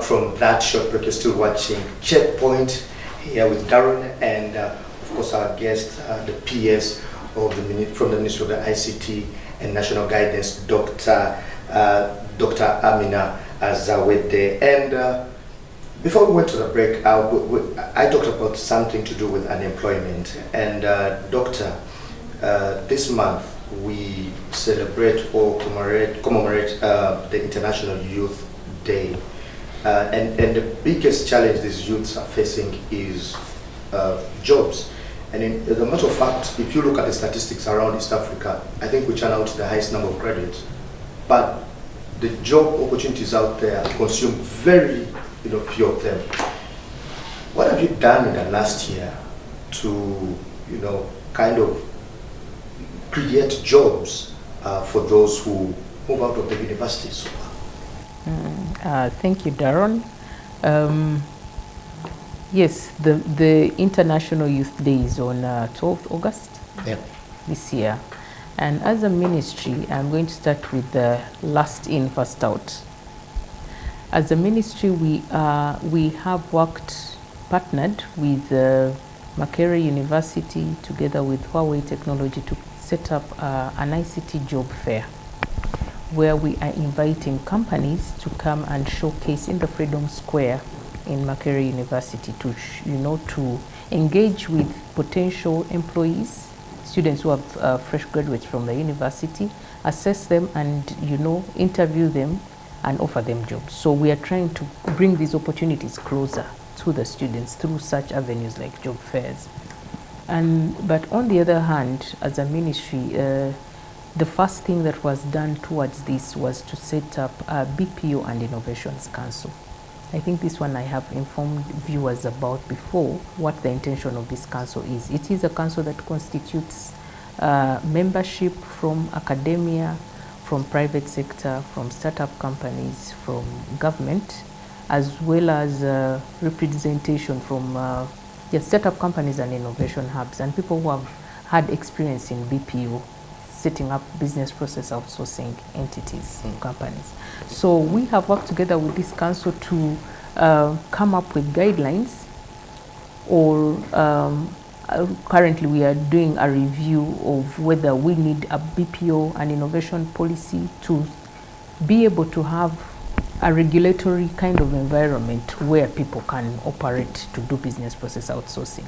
back from that short break. You're still watching Checkpoint here with Darren and, of course, our guest, the PS from the Ministry of the ICT and National Guidance, Dr. Amina Zawedde. And before we went to the break, I talked about something to do with unemployment. And Doctor, this month we celebrate or commemorate the International Youth Day. And the biggest challenge these youths are facing is jobs. And as a matter of fact, if you look at the statistics around East Africa, I think we churn out the highest number of graduates. But the job opportunities out there consume very few of them. What have you done in the last year to kind of create jobs for those who move out of the universities? Thank you, Darren. Yes, the International Youth Day is on 12th August this year. And as a ministry, I'm going to start with the last in, first out. As a ministry, we have partnered with Makerere University together with Huawei Technology to set up an ICT job fair, where we are inviting companies to come and showcase in the Freedom Square in Makerere University to engage with potential employees, students who have fresh graduates from the university, assess them and interview them and offer them jobs. So we are trying to bring these opportunities closer to the students through such avenues like job fairs. But on the other hand, as a ministry, the first thing that was done towards this was to set up a BPO and Innovations Council. I think this one I have informed viewers about before what the intention of this council is. It is a council that constitutes membership from academia, from private sector, from startup companies, from government, as well as representation from startup companies and innovation hubs, and people who have had experience in BPO, setting up business process outsourcing entities in companies. So we have worked together with this council to come up with guidelines, or currently we are doing a review of whether we need a BPO and innovation policy to be able to have a regulatory kind of environment where people can operate to do business process outsourcing.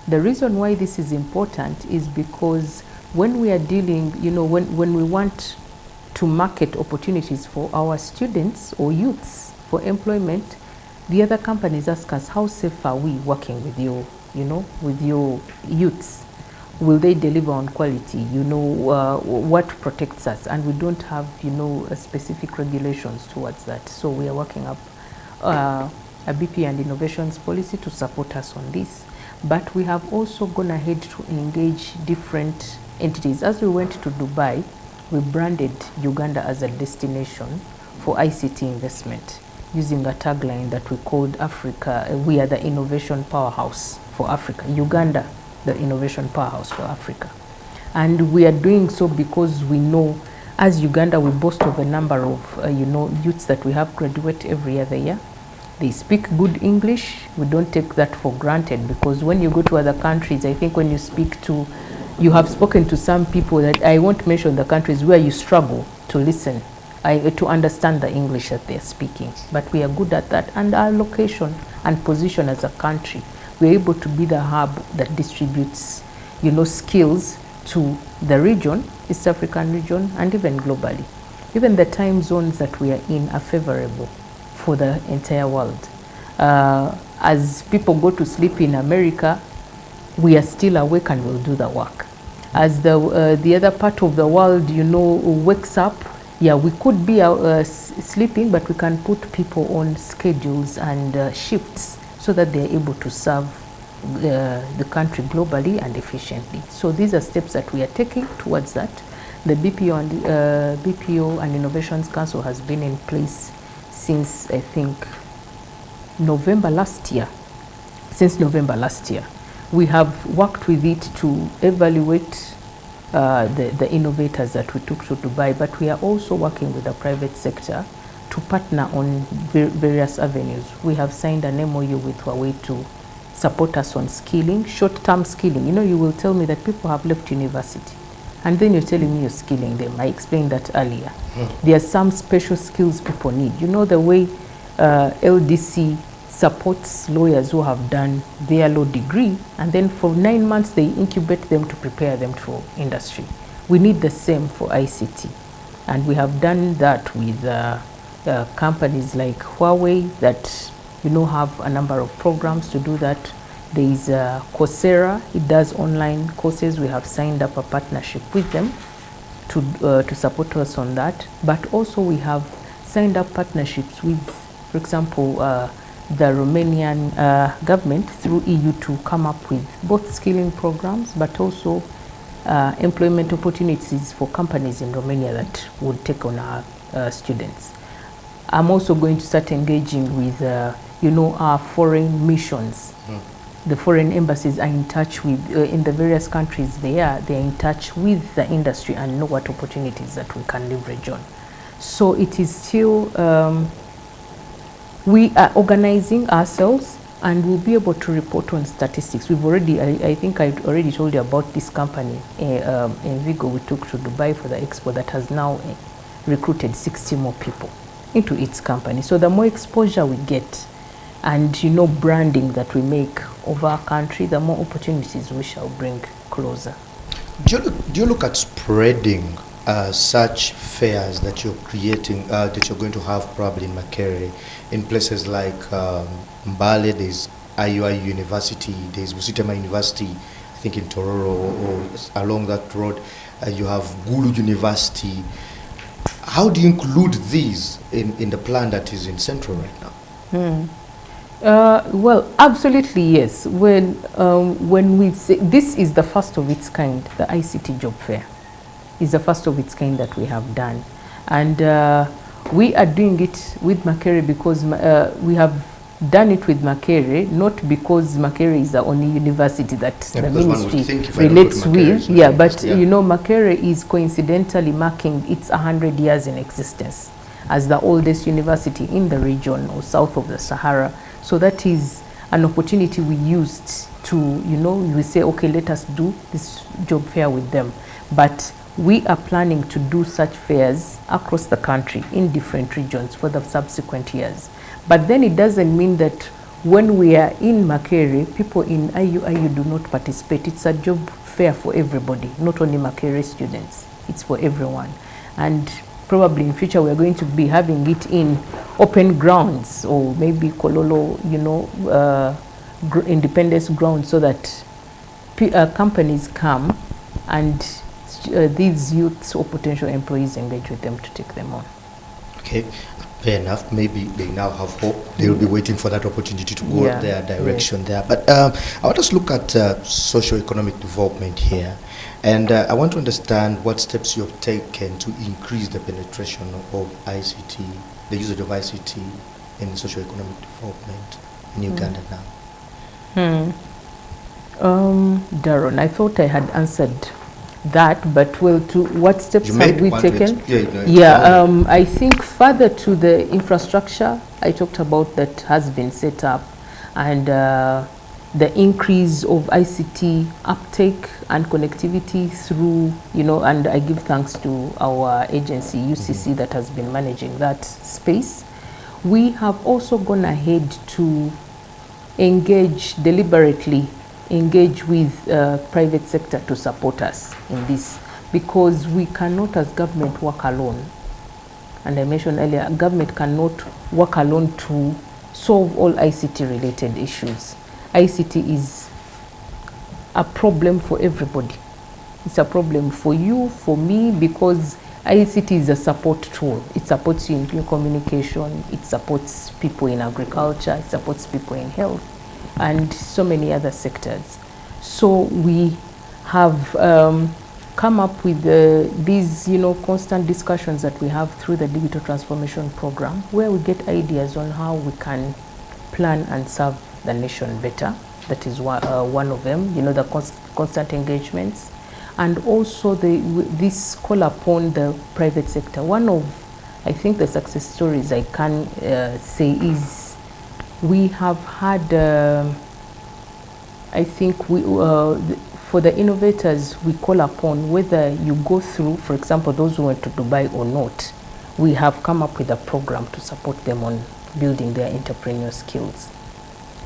The reason why this is important is because when we are dealing, when we want to market opportunities for our students or youths for employment, the other companies ask us, how safe are we working with you, with your youths? Will they deliver on quality? What protects us? And we don't have, specific regulations towards that. So we are working up a BP and innovations policy to support us on this. But we have also gone ahead to engage different entities. As we went to Dubai, we branded Uganda as a destination for ICT investment, using a tagline that we called Africa, we are the innovation powerhouse for Africa. Uganda, the innovation powerhouse for Africa. And we are doing so because we know, as Uganda, we boast of a number of youths that we have graduate every other year. They speak good English. We don't take that for granted, because when you go to other countries, I think when you have spoken to some people that I won't mention the countries where you struggle to listen, to understand the English that they're speaking. But we are good at that, and our location and position as a country, we're able to be the hub that distributes, skills to the region, East African region, and even globally. Even the time zones that we are in are favorable for the entire world. As people go to sleep in America, we are still awake and will do the work. As the other part of the world, wakes up, we could be sleeping, but we can put people on schedules and shifts so that they are able to serve the country globally and efficiently. So these are steps that we are taking towards that. The BPO and Innovations Council has been in place since, I think, November last year. Since November last year, we have worked with it to evaluate the innovators that we took to Dubai, but we are also working with the private sector to partner on various avenues. We have signed an MOU with Huawei to support us on skilling, short-term skilling. You know, you will tell me that people have left university, and then you're telling me you're skilling them. I explained that earlier. There are some special skills people need. You know, the way LDC supports lawyers who have done their law degree, and then for 9 months they incubate them to prepare them for industry. We need the same for ICT, and we have done that with companies like Huawei that, you know, have a number of programs to do that. There is Coursera. It does online courses. We have signed up a partnership with them to support us on that. But also we have signed up partnerships with, for example, the Romanian government through EU to come up with both skilling programs, but also employment opportunities for companies in Romania that would take on our students. I'm also going to start engaging with, you know, our foreign missions. The foreign embassies are in touch with, in the various countries they're in touch with the industry and know what opportunities that we can leverage on. So it is still, we are organizing ourselves, and we'll be able to report on statistics. We've already, I think I already told you about this company in Vigo we took to Dubai for the expo that has now recruited 60 more people into its company. So the more exposure we get and, you know, branding that we make of our country, the more opportunities we shall bring closer. Do you look at spreading such fairs that you're creating, that you're going to have probably in Makerere, in places like Mbale, there's IUI University, there's Busitema University, I think in Tororo, or along that road, you have Gulu University. How do you include these in the plan that is in Central right now? Well, absolutely yes. When we say this is the first of its kind, the ICT job fair is the first of its kind that we have done, and we are doing it with Makerere because we have done it with Makerere, not because Makerere is the only university that the ministry relates with. Yeah, but you know, Makerere is coincidentally marking its 100 years in existence as the oldest university in the region or south of the Sahara. So that is an opportunity we used to, you know, we say, okay, let us do this job fair with them. But we are planning to do such fairs across the country in different regions for the subsequent years. But then it doesn't mean that when we are in Makerere, people in IU do not participate. It's a job fair for everybody, not only Makerere students. It's for everyone. And probably in future we're going to be having it in open grounds, or maybe Kololo, you know, independence grounds, so that companies come and these youths or potential employees engage with them to take them on. Okay, fair enough. Maybe they now have hope. They will be waiting for that opportunity to go their direction there. But I want us to look at socio-economic development here. And I want to understand what steps you have taken to increase the penetration of ICT, the usage of ICT in socio-economic development in Uganda now. Darren, I thought I had answered that, but well, to what steps have we taken? I think further to the infrastructure I talked about that has been set up, and the increase of ICT uptake and connectivity through, you know, and I give thanks to our agency UCC that has been managing that space. We have also gone ahead to deliberately engage with private sector to support us in this, because we cannot as government work alone. And I mentioned earlier, government cannot work alone to solve all ICT related issues. ICT is a problem for everybody. It's a problem for you, for me, because ICT is a support tool. It supports you in communication, it supports people in agriculture, it supports people in health, and so many other sectors. So we have come up with these, you know, constant discussions that we have through the digital transformation program, where we get ideas on how we can plan and serve the nation better. That is one of them, you know, the constant engagements, and also this call upon the private sector. One of I think the success stories I can say is we have had, I think for the innovators we call upon, whether you go through, for example, those who went to Dubai or not, we have come up with a program to support them on building their entrepreneurial skills.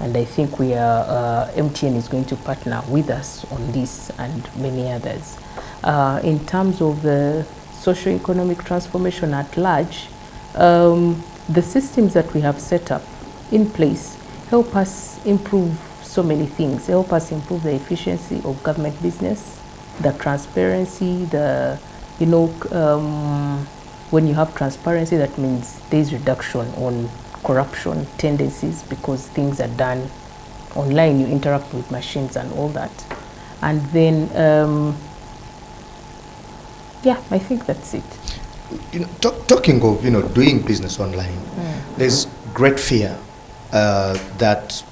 And I think we are, MTN is going to partner with us on this and many others. In terms of the socio-economic transformation at large, the systems that we have set up in place help us improve so many things. They help us improve the efficiency of government business, the transparency, the, you know, when you have transparency, that means there's reduction on corruption tendencies because things are done online, you interact with machines and all that. And then, yeah, I think that's it. You know, talking of, you know, doing business online, there's great fear that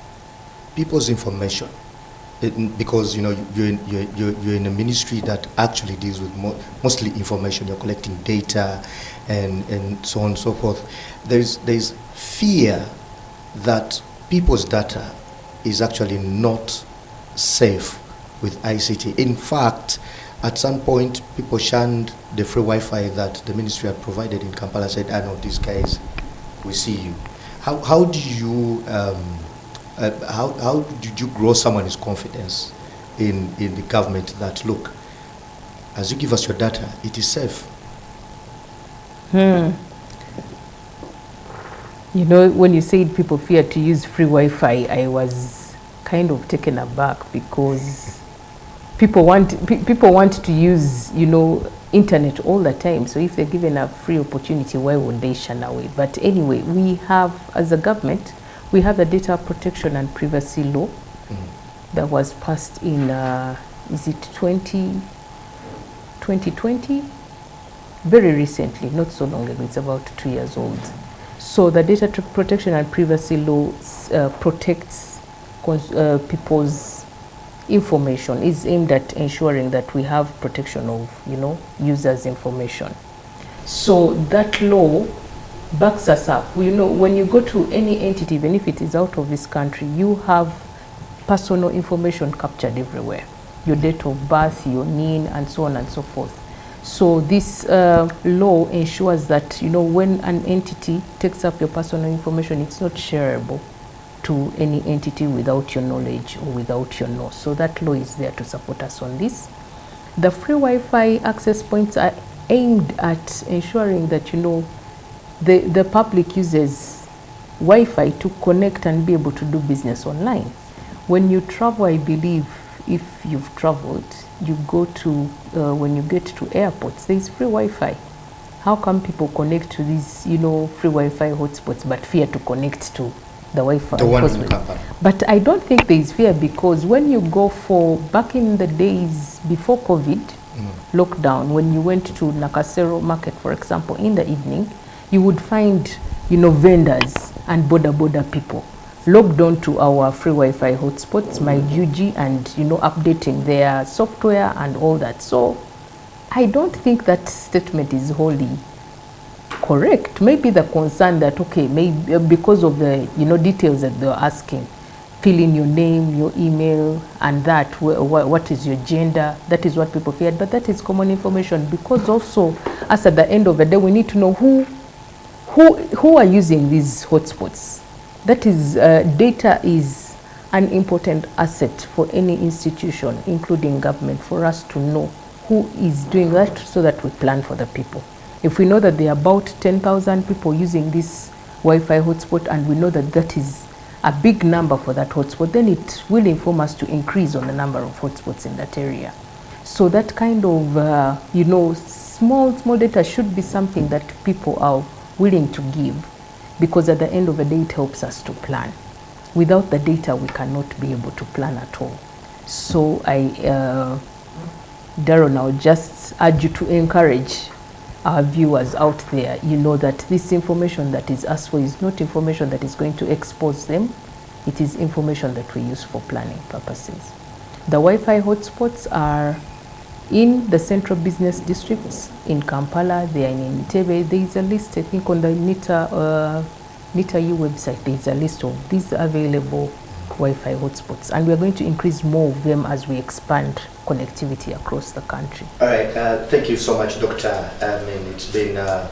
people's information, because, you know, you're in a ministry that actually deals with mostly information. You're collecting data and so on and so forth. There's fear that people's data is actually not safe with ICT. In fact, at some point, people shunned the free Wi-Fi that the ministry had provided in Kampala. Said, "I know these guys, we see you." How do you how did you grow someone's confidence in the government that, look, as you give us your data, it is safe? You know, when you said people fear to use free Wi-Fi, I was kind of taken aback because people want to use, you know, internet all the time. So if they're given a free opportunity, why would they shun away? But anyway, we have, as a government, we have the data protection and privacy law that was passed in, is it 2020? Very recently, not so long ago, it's about 2 years old. So the data protection and privacy law protects people's information, is aimed at ensuring that we have protection of, you know, users' information. So that law backs us up. You know, when you go to any entity, even if it is out of this country, you have personal information captured everywhere. Your date of birth, your NIN, and so on and so forth. So this law ensures that, you know, when an entity takes up your personal information, it's not shareable to any entity without your knowledge or without your know. So that law is there to support us on this. The free Wi-Fi access points are aimed at ensuring that, you know, the public uses Wi-Fi to connect and be able to do business online. When you travel, I believe, if you've traveled, you go to, when you get to airports, there is free Wi-Fi. How come people connect to these, you know, free Wi-Fi hotspots but fear to connect to the Wi-Fi? The one in Kampala. But I don't think there is fear, because when you go for, back in the days before COVID lockdown, when you went to Nakasero market, for example, in the evening, you would find, you know, vendors and border people logged on to our free Wi-Fi hotspots, my UG, and, you know, updating their software and all that. So I don't think that statement is wholly correct. Maybe the concern that, okay, maybe because of the, you know, details that they're asking, fill in your name, your email, and that, what is your gender, that is what people feared. But that is common information, because also, as at the end of the day, we need to know who are using these hotspots. That is, data is an important asset for any institution, including government, for us to know who is doing that, so that we plan for the people. If we know that there are about 10,000 people using this Wi-Fi hotspot, and we know that that is a big number for that hotspot, then it will inform us to increase on the number of hotspots in that area. So that kind of, you know, small data should be something that people are willing to give, because at the end of the day, it helps us to plan. Without the data, we cannot be able to plan at all. So Daron, I'll just urge you to encourage our viewers out there, you know, that this information that is asked for is not information that is going to expose them. It is information that we use for planning purposes. The Wi-Fi hotspots are In the central business districts, in Kampala, they are in Entebbe, there is a list, I think on the NITA-U website, there is a list of these available Wi-Fi hotspots, and we are going to increase more of them as we expand connectivity across the country. All right, thank you so much, Doctor. I mean, it's been a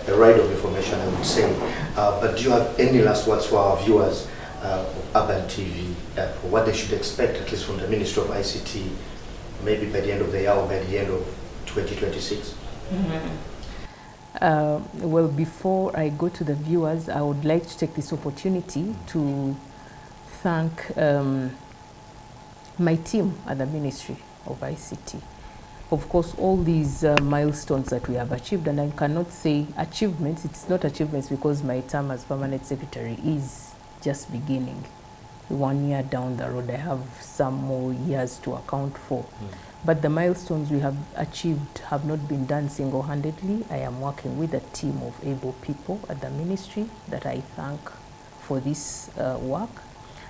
ride of information, I would say. But do you have any last words for our viewers of Urban TV, for what they should expect, at least from the Ministry of ICT, maybe by the end of the year or by the end of 2026? Well, before I go to the viewers, I would like to take this opportunity to thank my team at the Ministry of ICT. Of course, all these milestones that we have achieved, and I cannot say achievements, it's not achievements because my term as Permanent Secretary is just beginning. 1 year down the road, I have some more years to account for. But the milestones we have achieved have not been done single-handedly. I am working with a team of able people at the ministry that I thank for this work.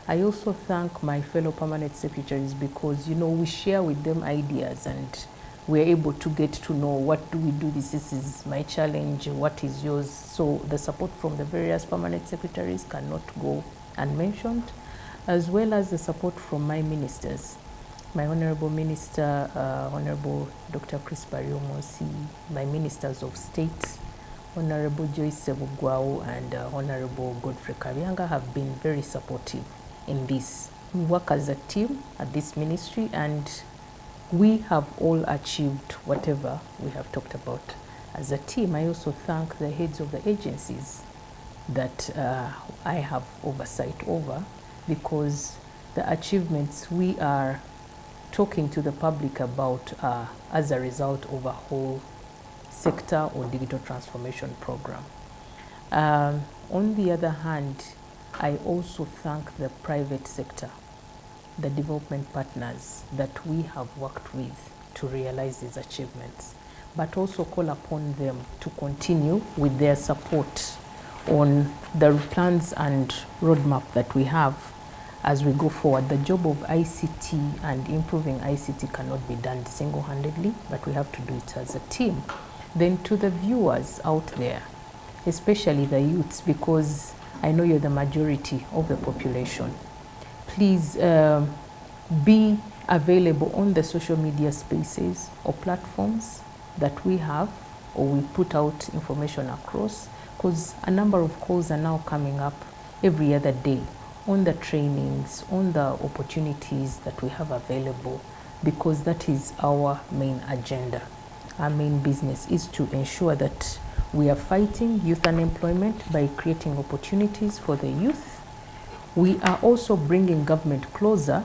I also thank my fellow permanent secretaries because, you know, we share with them ideas and we're able to get to know what do we do, this is my challenge, what is yours. So the support from the various permanent secretaries cannot go unmentioned, as well as the support from my ministers. My Honorable Minister, Honorable Dr. Chris Bariomosi, my Ministers of State, Honorable Joyce Sebugwao and Honorable Godfrey Kabyanga have been very supportive in this. We work as a team at this ministry and we have all achieved whatever we have talked about as a team. I also thank the heads of the agencies that I have oversight over, because the achievements we are talking to the public about as a result of a whole sector or digital transformation program. On the other hand, I also thank the private sector, the development partners that we have worked with to realize these achievements, but also call upon them to continue with their support on the plans and roadmap that we have as we go forward. The job of ICT and improving ICT cannot be done single-handedly, but we have to do it as a team. Then to the viewers out there, especially the youths, because I know you're the majority of the population, please be available on the social media spaces or platforms that we have or we put out information across, because a number of calls are now coming up every other day on the trainings, on the opportunities that we have available, because that is our main agenda. Our main business is to ensure that we are fighting youth unemployment by creating opportunities for the youth. We are also bringing government closer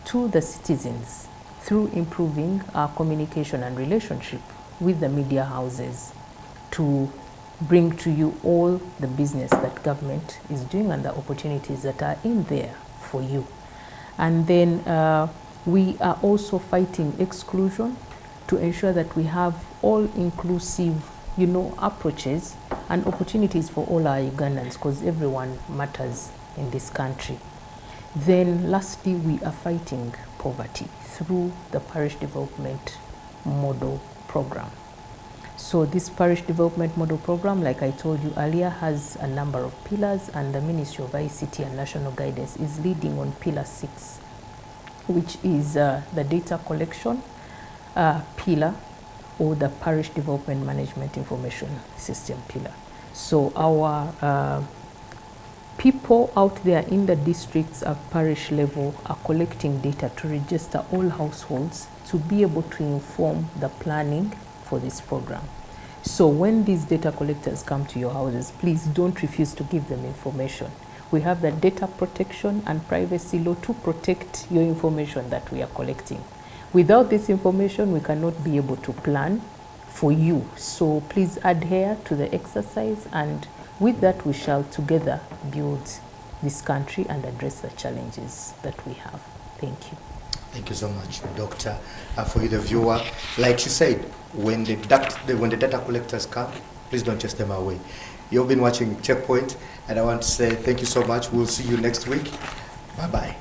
to the citizens through improving our communication and relationship with the media houses to bring to you all the business that government is doing and the opportunities that are in there for you. And then we are also fighting exclusion to ensure that we have all-inclusive, you know, approaches and opportunities for all our Ugandans, because everyone matters in this country. Then lastly, we are fighting poverty through the Parish Development Model Program. So this Parish Development Model Program, like I told you earlier, has a number of pillars, and the Ministry of ICT and National Guidance is leading on Pillar 6, which is the data collection pillar, or the Parish Development Management Information System pillar. So our people out there in the districts at parish level are collecting data to register all households to be able to inform the planning for this program. So when these data collectors come to your houses, please don't refuse to give them information. We have the data protection and privacy law to protect your information that we are collecting. Without this information, we cannot be able to plan for you. So please adhere to the exercise, and with that we shall together build this country and address the challenges that we have. Thank you. Thank you so much, Doctor. For you, the viewer, like she said, when the data collectors come, please don't chase them away. You've been watching Checkpoint, and I want to say thank you so much. We'll see you next week. Bye-bye.